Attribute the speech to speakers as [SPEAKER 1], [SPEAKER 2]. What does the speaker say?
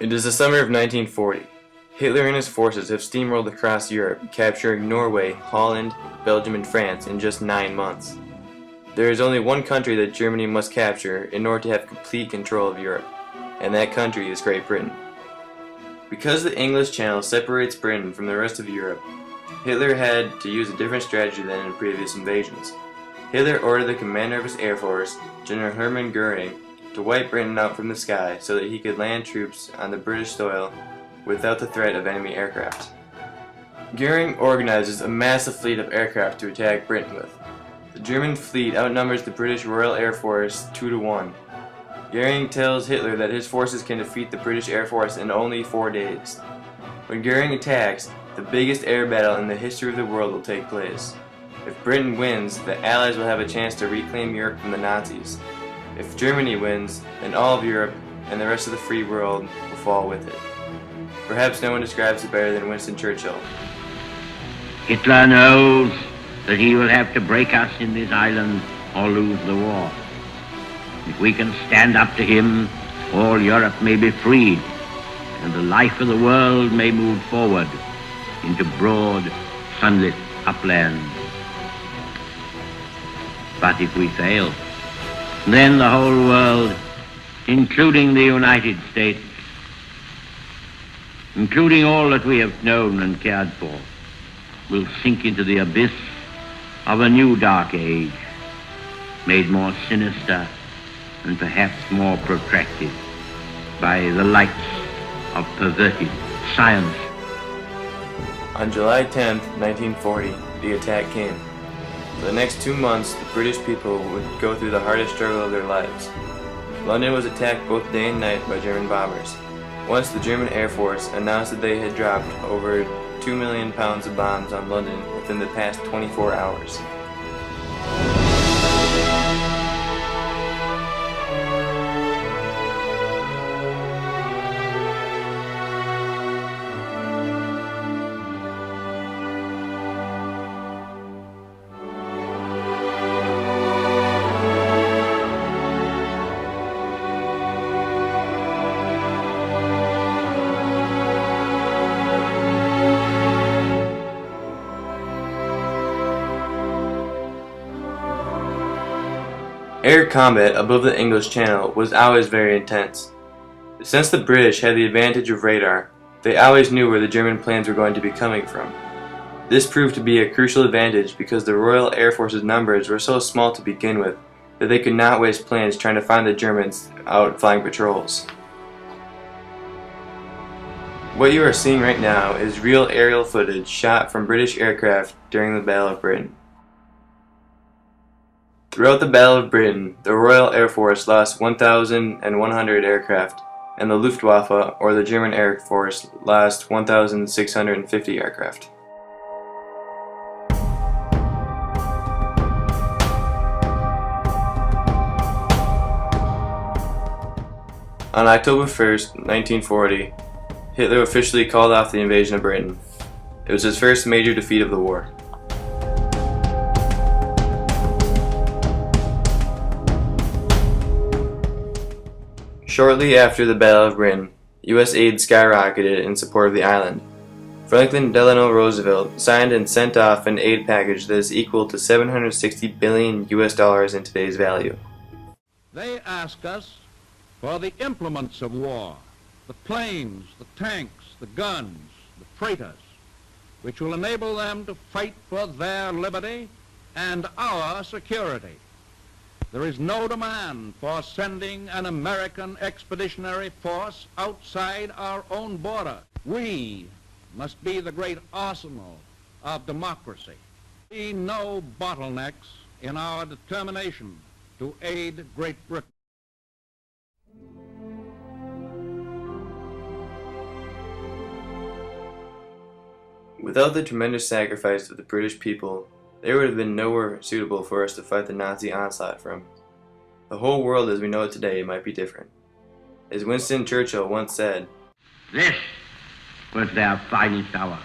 [SPEAKER 1] It is the summer of 1940. Hitler and his forces have steamrolled across Europe, capturing Norway, Holland, Belgium, and France in just 9 months. There is only one country that Germany must capture in order to have complete control of Europe, and that country is Great Britain. Because the English Channel separates Britain from the rest of Europe, Hitler had to use a different strategy than in previous invasions. Hitler ordered the commander of his air force, General Hermann Goering, to wipe Britain out from the sky so that he could land troops on the British soil without the threat of enemy aircraft. Goering organizes a massive fleet of aircraft to attack Britain with. The German fleet outnumbers the British Royal Air Force 2-1. Goering tells Hitler that his forces can defeat the British Air Force in only 4 days. When Goering attacks, the biggest air battle in the history of the world will take place. If Britain wins, the Allies will have a chance to reclaim Europe from the Nazis. If Germany wins, then all of Europe and the rest of the free world will fall with it. Perhaps no one describes it better than Winston Churchill.
[SPEAKER 2] Hitler knows that he will have to break us in this island or lose the war. If we can stand up to him, all Europe may be freed, and the life of the world may move forward into broad, sunlit uplands. But if we fail, then the whole world, including the United States, including all that we have known and cared for, will sink into the abyss of a new dark age, made more sinister and perhaps more protracted by the lights of perverted science.
[SPEAKER 1] On July 10, 1940, the attack came. For the next 2 months, the British people would go through the hardest struggle of their lives. London was attacked both day and night by German bombers. Once the German Air Force announced that they had dropped over 2 million pounds of bombs on London within the past 24 hours. Air combat above the English Channel was always very intense. Since the British had the advantage of radar, they always knew where the German planes were going to be coming from. This proved to be a crucial advantage because the Royal Air Force's numbers were so small to begin with that they could not waste planes trying to find the Germans out flying patrols. What you are seeing right now is real aerial footage shot from British aircraft during the Battle of Britain. Throughout the Battle of Britain, the Royal Air Force lost 1,100 aircraft, and the Luftwaffe, or the German Air Force, lost 1,650 aircraft. On October 1st, 1940, Hitler officially called off the invasion of Britain. It was his first major defeat of the war. Shortly after the Battle of Britain, U.S. aid skyrocketed in support of the island. Franklin Delano Roosevelt signed and sent off an aid package that is equal to $760 billion in today's value.
[SPEAKER 3] They ask us for the implements of war, the planes, the tanks, the guns, the freighters, which will enable them to fight for their liberty and our security. There is no demand for sending an American expeditionary force outside our own border. We must be the great arsenal of democracy. There be no bottlenecks in our determination to aid Great Britain.
[SPEAKER 1] Without the tremendous sacrifice of the British people, there would have been nowhere suitable for us to fight the Nazi onslaught from. The whole world as we know it today might be different. As Winston Churchill once said,
[SPEAKER 2] This was their finest hour.